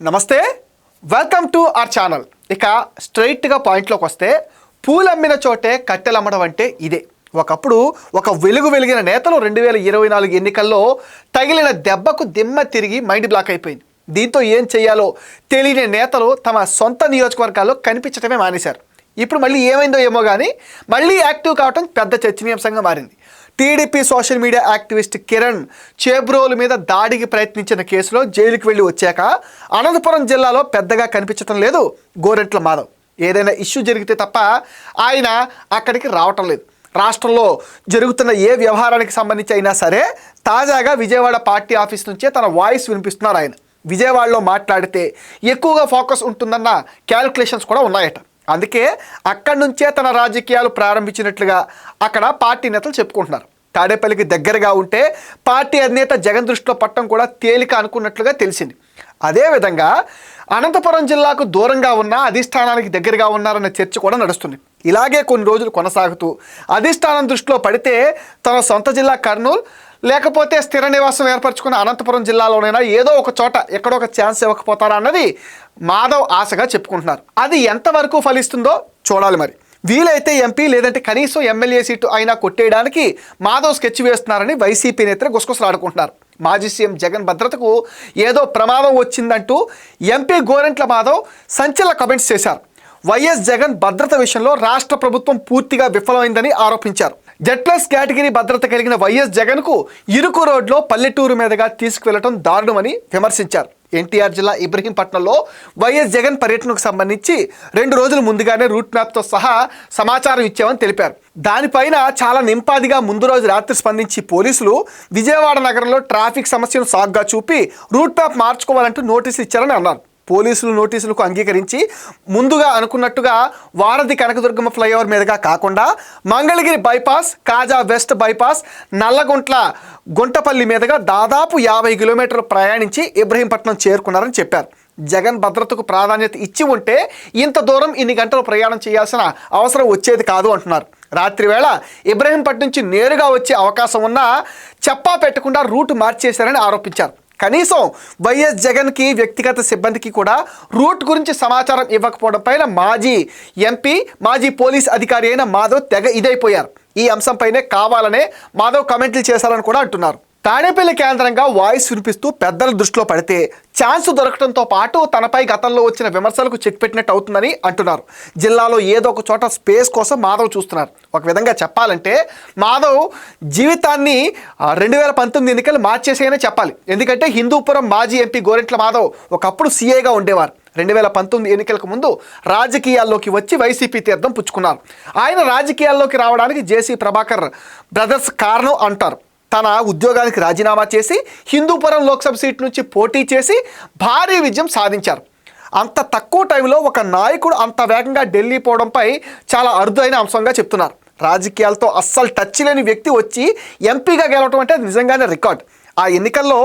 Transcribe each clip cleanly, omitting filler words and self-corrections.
నమస్తే, welcome to our channel. ఇక స్ట్రైట్గా పాయింట్లోకి వస్తే, పూలు అమ్మిన చోటే కట్టెలు అమ్మడం అంటే ఇదే. ఒకప్పుడు ఒక వెలిగిన నేతలు 2024 ఎన్నికల్లో తగిలిన దెబ్బకు దిమ్మ తిరిగి మైండ్ బ్లాక్ అయిపోయింది. దీంతో ఏం చేయాలో తెలియని నేతలు తమ సొంత నియోజకవర్గాల్లో కనిపించడమే మానేశారు. ఇప్పుడు మళ్ళీ ఏమైందో ఏమో కానీ మళ్ళీ యాక్టివ్ కావడం పెద్ద చర్చనీయాంశంగా మారింది. TDP social media activist Kiran Chebrolu మీద దాడికి ప్రయత్నించిన కేసులో జైలుకి వెళ్ళి వచ్చాక అనంతపురం జిల్లాలో పెద్దగా కనిపించడం లేదు గోరెంట్ల మాధవ్. ఏదైనా ఇష్యూ జరిగితే తప్ప ఆయన అక్కడికి రావటం లేదు. రాష్ట్రంలో జరుగుతున్న ఏ వ్యవహారానికి సంబంధించి అయినా సరే తాజాగా విజయవాడ పార్టీ ఆఫీస్ నుంచే తన వాయిస్ వినిపిస్తున్నారు ఆయన. విజయవాడలో మాట్లాడితే ఎక్కువగా ఫోకస్ ఉంటుందన్న క్యాలిక్యులేషన్స్ కూడా ఉన్నాయట. అందుకే అక్కడి నుంచే తన రాజకీయాలు ప్రారంభించినట్లుగా అక్కడ పార్టీ నేతలు చెప్పుకుంటున్నారు. తాడేపల్లికి దగ్గరగా ఉంటే పార్టీ అధినేత జగన్ దృష్టిలో పట్టడం కూడా తేలిక అనుకున్నట్లుగా తెలిసింది. అదేవిధంగా అనంతపురం జిల్లాకు దూరంగా ఉన్న అధిష్టానానికి దగ్గరగా ఉన్నారన్న చర్చ కూడా నడుస్తుంది. ఇలాగే కొన్ని రోజులు కొనసాగుతూ అధిష్టానం దృష్టిలో పడితే తన సొంత జిల్లా కర్నూలు లేకపోతే స్థిర నివాసం ఏర్పరచుకున్న అనంతపురం జిల్లాలోనైనా ఏదో ఒక చోట ఎక్కడో ఒక ఛాన్స్ ఇవ్వకపోతారా అన్నది మాధవ్ ఆశగా చెప్పుకుంటున్నారు. అది ఎంతవరకు ఫలిస్తుందో చూడాలి. మరి వీలైతే ఎంపీ లేదంటే కనీసం ఎమ్మెల్యే సీటు అయినా కొట్టేయడానికి మాధవ్ స్కెచ్ వేస్తున్నారని వైసీపీ నేతలు గుసగుసలాడుకుంటున్నారు. మాజీ సీఎం జగన్ భద్రతకు ఏదో ప్రమాదం వచ్చిందంటూ ఎంపీ గోరెంట్ల మాధవ్ సంచలన కమెంట్స్ చేశారు. వైఎస్ జగన్ భద్రత విషయంలో రాష్ట్ర ప్రభుత్వం పూర్తిగా విఫలమైందని ఆరోపించారు. జెడ్+ కేటగిరీ భద్రత కలిగిన వైఎస్ జగన్కు ఇరుకు రోడ్లో పల్లెటూరు మీదుగా తీసుకువెళ్లడం దారుణమని విమర్శించారు. ఎన్టీఆర్ జిల్లా ఇబ్రహీంపట్నంలో వైఎస్ జగన్ పర్యటనకు సంబంధించి 2 రోజుల ముందుగానే రూట్ మ్యాప్తో సహా సమాచారం ఇచ్చామని తెలిపారు. దానిపైన చాలా నింపాదిగా ముందు రోజు రాత్రి స్పందించి పోలీసులు విజయవాడ నగరంలో ట్రాఫిక్ సమస్యను సాగ్గా చూపి రూట్ మ్యాప్ మార్చుకోవాలంటూ నోటీసులు ఇచ్చారని అన్నారు. పోలీసులు నోటీసులకు అంగీకరించి ముందుగా అనుకున్నట్టుగా వారధి కనకదుర్గమ్మ ఫ్లైఓవర్ మీదుగా కాకుండా మంగళగిరి బైపాస్, కాజా వెస్ట్ బైపాస్, నల్లగుంట్ల గుంటపల్లి మీదుగా దాదాపు 50 కిలోమీటర్లు ప్రయాణించి ఇబ్రహీంపట్నం చేరుకున్నారని చెప్పారు. జగన్ భద్రతకు ప్రాధాన్యత ఇచ్చి ఉంటే ఇంత దూరం ఇన్ని గంటలు ప్రయాణం చేయాల్సిన అవసరం వచ్చేది కాదు అంటున్నారు. రాత్రి వేళ ఇబ్రహీంపట్నం నుంచి నేరుగా వచ్చే అవకాశం ఉన్నా చెప్పా పెట్టకుండా రూట్ మార్చేశారని ఆరోపించారు. కనీసం వైఎస్ జగన్కి వ్యక్తిగత సిబ్బందికి కూడా రూట్ గురించి సమాచారం ఇవ్వకపోవడం పైన మాజీ ఎంపీ, మాజీ పోలీస్ అధికారి అయిన మాధవ్ తెగ ఇదైపోయారు. ఈ అంశంపైనే కావాలనే మాధవ్ కామెంట్లు చేశారని కూడా అంటున్నారు. తాడేపల్లి కేంద్రంగా వాయిస్ వినిపిస్తూ పెద్దల దృష్టిలో పడితే ఛాన్స్ దొరకడంతో పాటు తనపై గతంలో వచ్చిన విమర్శలకు చెక్ పెట్టినట్టు అవుతుందని అంటున్నారు. జిల్లాలో ఏదో ఒక చోట స్పేస్ కోసం మాధవ్ చూస్తున్నారు. ఒక విధంగా చెప్పాలంటే మాధవ్ జీవితాన్ని 2019 ఎన్నికలు మార్చేసేయనే చెప్పాలి. ఎందుకంటే హిందూపురం మాజీ ఎంపీ గోరెంట్ల మాధవ్ ఒకప్పుడు సీఏగా ఉండేవారు. 2019 ఎన్నికలకు ముందు రాజకీయాల్లోకి వచ్చి వైసీపీ తీర్థం పుచ్చుకున్నారు. ఆయన రాజకీయాల్లోకి రావడానికి జేసీ ప్రభాకర్ బ్రదర్స్ కారణం అంటారు. తన ఉద్యోగానికి రాజీనామా చేసి హిందూపురం లోక్సభ సీట్ నుంచి పోటీ చేసి భారీ విజయం సాధించారు. అంత తక్కువ టైంలో ఒక నాయకుడు అంత వేగంగా ఢిల్లీ పోవడంపై చాలా అరుదైన అంశంగా చెప్తున్నారు. రాజకీయాలతో అస్సలు టచ్ లేని వ్యక్తి వచ్చి ఎంపీగా గెలవడం అంటే నిజంగానే రికార్డ్. ఆ ఎన్నికల్లో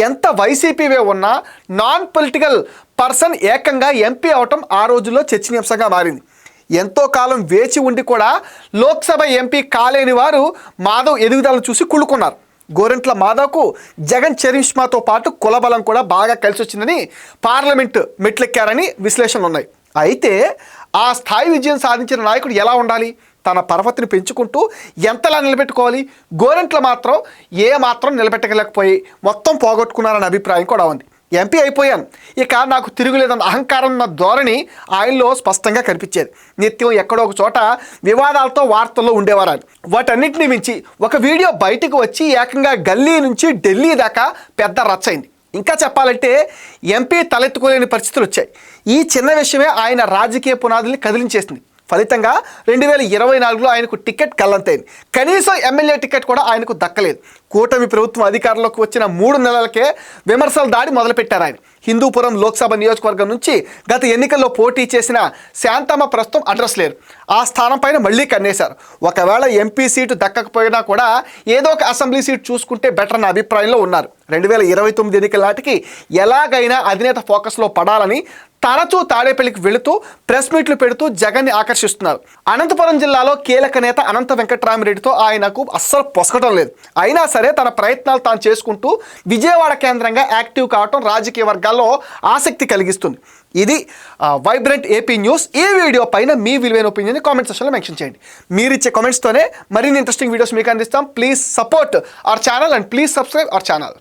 ఎంత వైసీపీవే ఉన్నా నాన్ పొలిటికల్ పర్సన్ ఏకంగా ఎంపీ అవటం ఆ రోజుల్లో చర్చనీయాంశంగా మారింది. ఎంతో కాలం వేచి ఉండి కూడా లోక్సభ ఎంపీ కాలేని వారు మాధవ్ ఎదుగుదలను చూసి కుళ్ళుకున్నారు. గోరెంట్ల మాధవ్కు జగన్ చరిష్మాతో పాటు కులబలం కూడా బాగా కలిసి వచ్చిందని పార్లమెంటు మెట్లెక్కారని విశ్లేషణలు ఉన్నాయి. అయితే ఆ స్థాయి విజయం సాధించిన నాయకుడు ఎలా ఉండాలి? తన పరపతిని పెంచుకుంటూ ఎంతలా నిలబెట్టుకోవాలి? గోరెంట్ల మాత్రం ఏమాత్రం నిలబెట్టగలేకపోయి మొత్తం పోగొట్టుకున్నారనే అభిప్రాయం కూడా ఉంది. ఎంపీ అయిపోయాను, ఇక నాకు తిరుగులేదన్న అహంకారం ఉన్న ధోరణి ఆయనలో స్పష్టంగా కనిపించేది. నిత్యం ఎక్కడో ఒక చోట వివాదాలతో వార్తల్లో ఉండేవారు ఆయన. వాటన్నిటిని మించి ఒక వీడియో బయటకు వచ్చి ఏకంగా గల్లీ నుంచి ఢిల్లీ దాకా పెద్ద రచ్చయింది. ఇంకా చెప్పాలంటే ఎంపీ తలెత్తుకోలేని పరిస్థితులు వచ్చాయి. ఈ చిన్న విషయమే ఆయన రాజకీయ పునాదుల్ని కదిలించేసింది. ఫలితంగా 2024లో ఆయనకు టికెట్ కల్లంతైంది. కనీసం ఎమ్మెల్యే టికెట్ కూడా ఆయనకు దక్కలేదు. కూటమి ప్రభుత్వం అధికారంలోకి వచ్చిన 3 నెలలకే విమర్శల దాడి మొదలుపెట్టారు ఆయన. హిందూపురం లోక్సభ నియోజకవర్గం నుంచి గత ఎన్నికల్లో పోటీ చేసిన శాంతమ్మ ప్రస్తుతం అడ్రస్ లేరు. ఆ స్థానం పైన మళ్ళీ కన్నేశారు. ఒకవేళ ఎంపీ సీటు దక్కకపోయినా కూడా ఏదో ఒక అసెంబ్లీ సీటు చూసుకుంటే బెటర్ అన్న అభిప్రాయంలో ఉన్నారు. 2029 ఎన్నికల నాటికి ఎలాగైనా అధినేత ఫోకస్లో పడాలని తరచూ తాడేపల్లికి వెళుతూ ప్రెస్ మీట్లు పెడుతూ జగన్ని ఆకర్షిస్తున్నారు. అనంతపురం జిల్లాలో కీలక నేత అనంత వెంకట్రామిరెడ్డితో ఆయనకు అస్సలు పొసగటం లేదు. అయినా సరే తన ప్రయత్నాలు తాను చేసుకుంటూ విజయవాడ కేంద్రంగా యాక్టివ్ కావటం రాజకీయ వర్గాల్లో ఆసక్తి కలిగిస్తుంది. ఇది వైబ్రెంట్ ఏపీ న్యూస్. ఈ వీడియో పైన మీ విలువైన ఒపీనియన్ కామెంట్ సెక్షన్లో మెన్షన్ చేయండి. మీరు ఇచ్చే కామెంట్స్తోనే మరిన్ని ఇంట్రెస్టింగ్ వీడియోస్ మీకు అందిస్తాం. Please support our channel and please subscribe our channel.